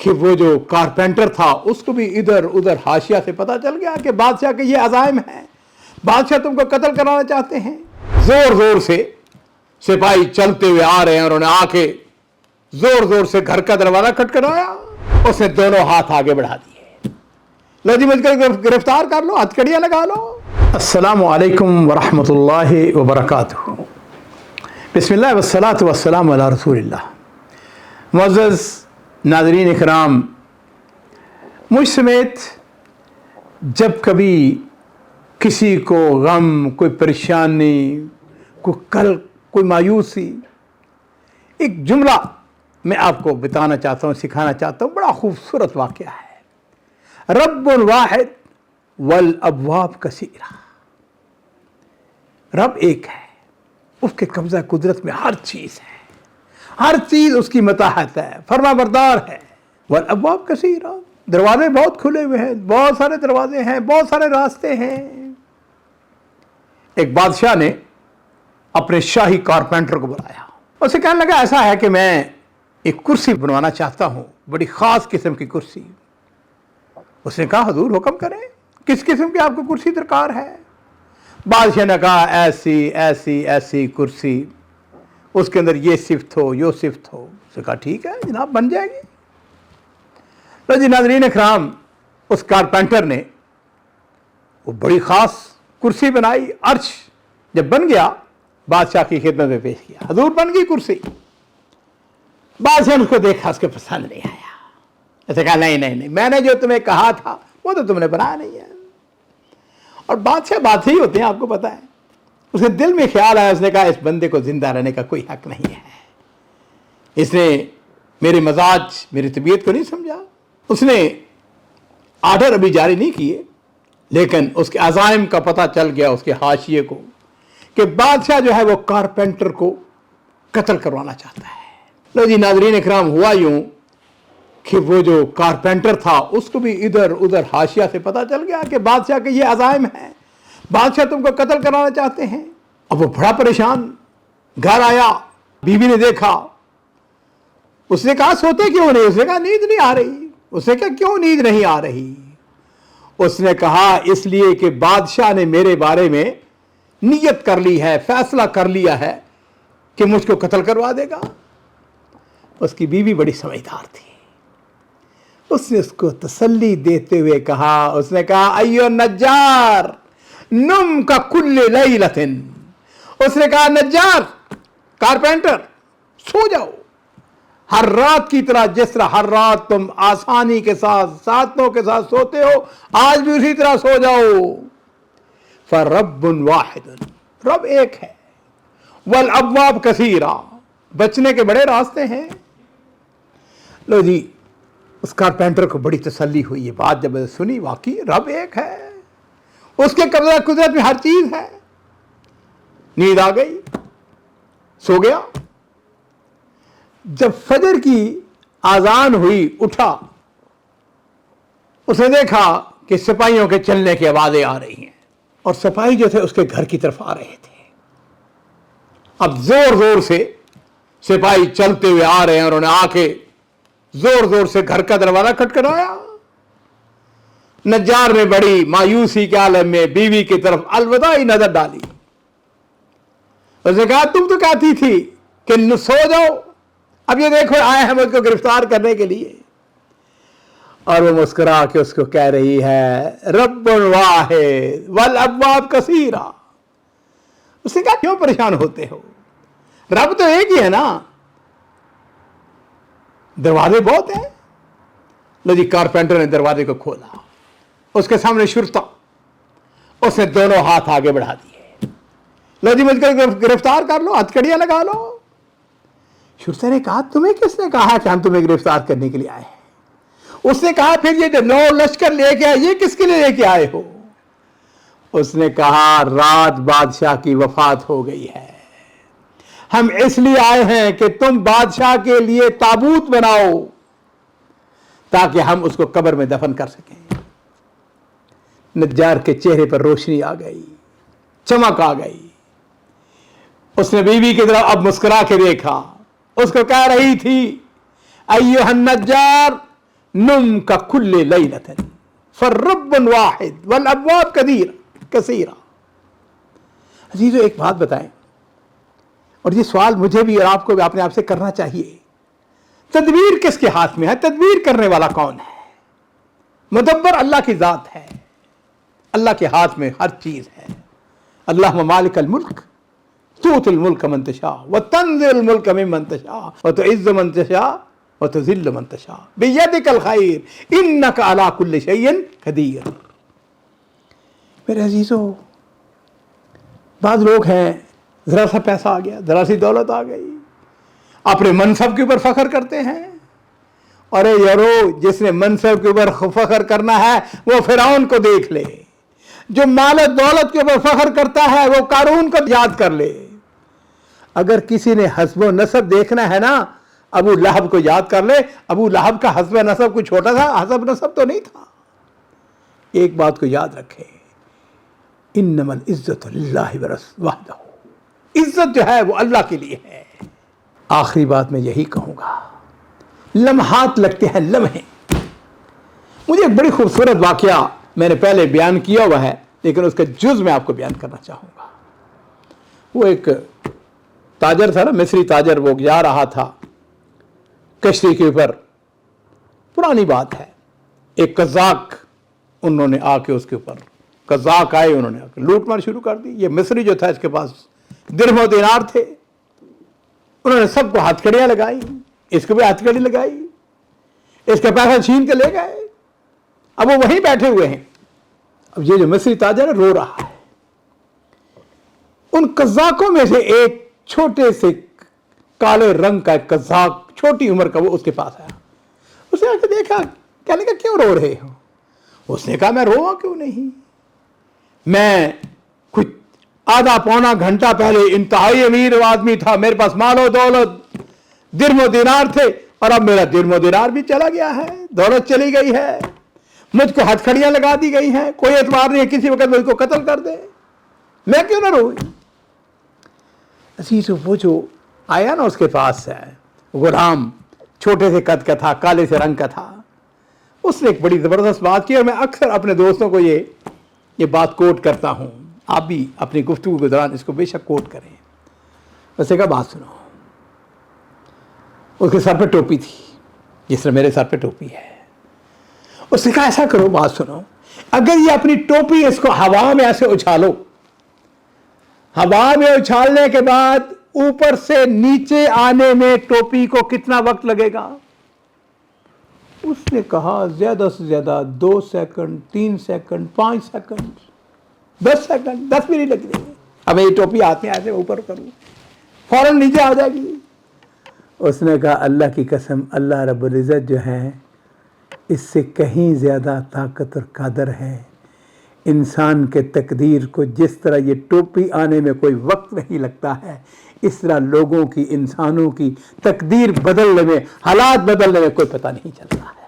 کہ وہ جو कारपेंटर था उसको भी इधर उधर हाशिया से पता चल गया कि बादशाह के ये अज़ाइम हैं, बादशाह तुमको कत्ल कराना चाहते हैं। जोर जोर से सिपाही चलते हुए आ रहे हैं, उन्होंने आके जोर जोर से घर का दरवाजा खटखटाया, उसने दोनों हाथ आगे बढ़ा दिए, लो जी मुझको गिरफ्तार कर लो, हथकड़ियाँ लगा लो। अस्सलामु अलैकुम वरहमतुल्लाहि वबरकातुहू। बिस्मिल्लाह वस्सलातु वस्सलामु अला रसूलिल्लाह। मुअज़्ज़ज़ नाज़रीन इकराम, मुझ समेत जब कभी किसी को गम, कोई परेशानी, कोई मायूसी, एक जुमला मैं आपको बताना चाहता हूँ, सिखाना चाहता हूँ। बड़ा खूबसूरत वाक़या है। रब्बुल वाहिद वल अब्वाब कसीरा। रब एक है, उसके कब्ज़ा कुदरत में हर चीज़ है, हर चीज़ उसकी मताहत है, फरमाबरदार है। वल अब्वाब कसीरा, दरवाजे बहुत खुले हुए हैं, बहुत सारे दरवाजे हैं, बहुत सारे रास्ते हैं। एक बादशाह ने अपने शाही कारपेंटर को बुलाया, उसे कहने लगा ऐसा है कि मैं एक कुर्सी बनवाना चाहता हूँ, बड़ी ख़ास किस्म की कुर्सी। उसने कहा हुजूर हुक्म करें, किस किस्म की आपको कुर्सी दरकार है? बादशाह ने कहा ऐसी ऐसी ऐसी कुर्सी, उसके अंदर ये सिफ्त हो, यो सिफ्त हो। उसने कहा ठीक है जनाब, बन जाएगी। तो जी नाज़रीन इकराम, उस कारपेंटर ने वो बड़ी ख़ास कुर्सी बनाई। अर्श जब बन गया, बादशाह की खिदमत में पेश किया, हुजूर बन गई कुर्सी। बादशाह ने उसको देखा, उसको पसंद नहीं आया। ऐसे कहा नहीं नहीं नहीं, मैंने जो तुम्हें कहा था वो तो तुमने बनाया नहीं है। और बादशाह बात ही होते हैं, आपको पता है। उसके दिल में ख्याल आया, उसने कहा इस बंदे को जिंदा रहने का कोई हक नहीं है, इसने मेरे मजाज, मेरी तबीयत को नहीं समझा। उसने आर्डर अभी जारी नहीं किए, लेकिन उसके अज़ाइम का पता चल गया उसके हाशिए को कि बादशाह जो है वो कारपेंटर को कत्ल करवाना चाहता है। लो जी नाज़रीन इकराम, हुआ यूं कि वो जो कारपेंटर था उसको भी इधर उधर हाशिया से पता चल गया कि बादशाह के ये अज़ाइम हैं, बादशाह तुमको कत्ल कराना चाहते हैं। अब वो बड़ा परेशान घर आया, बीवी ने देखा, उसने कहा सोते क्यों नहीं? उसने कहा नींद नहीं आ रही। उसने कहा क्यों नींद नहीं आ रही? उसने कहा इसलिए कि बादशाह ने मेरे बारे में नियत कर ली है, फैसला कर लिया है कि मुझको कत्ल करवा देगा। उसकी बीवी बड़ी समझदार थी, उसने उसको तसल्ली देते हुए कहा, उसने कहा अय्यो नज्जार नुम का कुल्ले लैलतिन। उसने कहा नज्जार, कारपेंटर, सो जाओ हर रात की तरह, जिस तरह हर रात तुम आसानी के साथ सातों के साथ सोते हो, आज भी उसी तरह सो जाओ। फरब्बुन वाहिदुन, रब एक है, वल अब्वाब कसीरा, बचने के बड़े रास्ते हैं। लो जी, उस कारपेंटर को बड़ी तसल्ली हुई, ये बात जब सुनी, वाकई रब एक है, उसके कब्जा कुदरत में हर चीज है। नींद आ गई, सो गया। जब फजर की आजान हुई, उठा, उसने देखा कि सिपाहियों के चलने की आवाजें आ रही हैं, और सिपाही जो थे उसके घर की तरफ आ रहे थे। अब जोर जोर से सिपाही चलते हुए आ रहे हैं, उन्होंने आके जोर जोर से घर का दरवाजा खटखटाया। नज्जार ने बड़ी मायूसी के आलम में बीवी की तरफ अलविदाई नजर डाली। उसने कहा तुम तो कहती थी कि सो जाओ, अब ये देखो आए हैं मुझको गिरफ्तार करने के लिए। और वो मुस्कुरा के उसको कह रही है रब्बुल वाहिद वल अब्वाब कसीरा। उसने कहा क्यों परेशान होते हो, रब तो एक ही है ना, दरवाजे बहुत हैं। लो जी, कारपेंटर ने दरवाजे को खोला, उसके सामने शुरता, उसने दोनों हाथ आगे बढ़ा दिए, लो जी मुझको गिरफ्तार कर लो, हथकड़ियां लगा लो। शुरता ने कहा तुम्हें किसने कहा कि हम तुम्हें गिरफ्तार करने के लिए आए हैं? उसने कहा फिर ये जो 9 लश्कर लेके आए, ये किसके लिए लेके आए हो? उसने कहा रात बादशाह की वफात हो गई है, हम इसलिए आए हैं कि तुम बादशाह के लिए ताबूत बनाओ ताकि हम उसको कब्र में दफन कर सकें। नज्जार के चेहरे पर रोशनी आ गई, चमक आ गई। उसने बीवी की तरफ अब मुस्कुरा के देखा, उसको कह रही थी अय्युहन नज्जार नुम का कुल्ले लैलतन फर्रब्बुन वाहिद वल अब्वाब कसीरा। अजीजों, एक बात बताएं, और ये सवाल मुझे भी और आपको भी अपने आप से करना चाहिए, तदबीर किसके हाथ में है? तदबीर करने वाला कौन है? मुदब्बर अल्लाह की जात है, अल्लाह के हाथ में हर चीज है। अल्लाह मालिकल मुल्क तूतिल मुल्क मन तशा व तंजिल मुल्क मिम्मन तशा व तुइज़्ज़ु मन तशा व तुज़िल्लु मन तशा बियदिकल खैर इन्नका अला कुल्लि शैइन कदीर। मेरे अजीजों, बाद लोग हैं, जरा सा पैसा आ गया, जरा सी दौलत आ गई, अपने मनसब के ऊपर फख्र करते हैं। अरे यारो, जिसने मनसब के ऊपर फख्र करना है वो फिरौन को देख ले, जो माल दौलत के ऊपर फख्र करता है वो कारून को याद कर ले। अगर किसी ने हस्ब नसब देखना है ना, अबू लहब को याद कर ले। अबू लहब का हस्ब नसब कोई छोटा सा हस्ब नसब तो नहीं था। एक बात को याद रखें, इन्नमल इज्जतु लिल्लाहि व रसूलिही वहदहू। इज्जत जो है वो अल्लाह के लिए है। आखिरी बात मैं यही कहूंगा, लम्हात लगते हैं, लम्हे। मुझे एक बड़ी खूबसूरत वाकया मैंने पहले बयान किया हुआ है, लेकिन उसका जुज़ मैं आपको बयान करना चाहूँगा। वो एक ताजर था ना, मिस्री ताजर, वो जा रहा था कश्ती के ऊपर। पुरानी बात है, एक कज़ाक उन्होंने आके उसके ऊपर, कज़ाक आए, उन्होंने आके लूट मार शुरू कर दी। ये मिस्री जो था, इसके पास दिरहम दिनार थे। उन्होंने सबको हथकड़ियाँ लगाई, इसको भी हथकड़ी लगाई, इसका पैसा छीन के ले गए। अब वो वहीं बैठे हुए हैं। अब ये जो मिस्री ताजर है रो रहा है। उन कज़ाकों में से एक छोटे से काले रंग का एक कज़ाक, छोटी उम्र का, वो उसके पास आया। उसने आके देखा, कहने का क्यों रो रहे हो? उसने कहा मैं रोवा क्यों नहीं, मैं कुछ आधा पौना घंटा पहले इंतहाई अमीर आदमी था, मेरे पास मालो दौलत दिरहम दिनार थे, और अब मेरा दिरहम दिनार भी चला गया है, दौलत चली गई है, मुझको हथकड़ियां लगा दी गई हैं, कोई एतबार नहीं है, किसी वक्त मुझको कत्ल कर दे, मैं क्यों ना रोऊं? अजीज, वो जो आया ना उसके पास है गुलाम, छोटे से कद का था, काले से रंग का था। उसने एक बड़ी ज़बरदस्त बात की, और मैं अक्सर अपने दोस्तों को ये बात कोट करता हूँ। आप भी अपनी गुफ्तगू के दौरान इसको बेशक कोट करें। उसने कहा बात सुनो। उसके सर पे टोपी थी, जिस तरह मेरे सर पे टोपी है। उसने कहा ऐसा करो, बात सुनो, अगर ये अपनी टोपी इसको हवा में ऐसे उछालो, हवा में उछालने के बाद ऊपर से नीचे आने में टोपी को कितना वक्त लगेगा? उसने कहा ज्यादा से ज्यादा 2 सेकंड, 3 सेकंड, 5 सेकंड, 10 सेकंड, 10 भी नहीं लगेंगे। अब ये टोपी हाथ में ऐसे ऊपर करूं, फौरन नीचे आ जाएगी। उसने कहा अल्लाह की कसम, अल्लाह रब्बुल इज़्ज़त जो है इससे कहीं ज़्यादा ताकत और कादर है। इंसान के तकदीर को जिस तरह ये टोपी आने में कोई वक्त नहीं लगता है, इस तरह लोगों की, इंसानों की तकदीर बदलने में, हालात बदलने में कोई पता नहीं चलता है।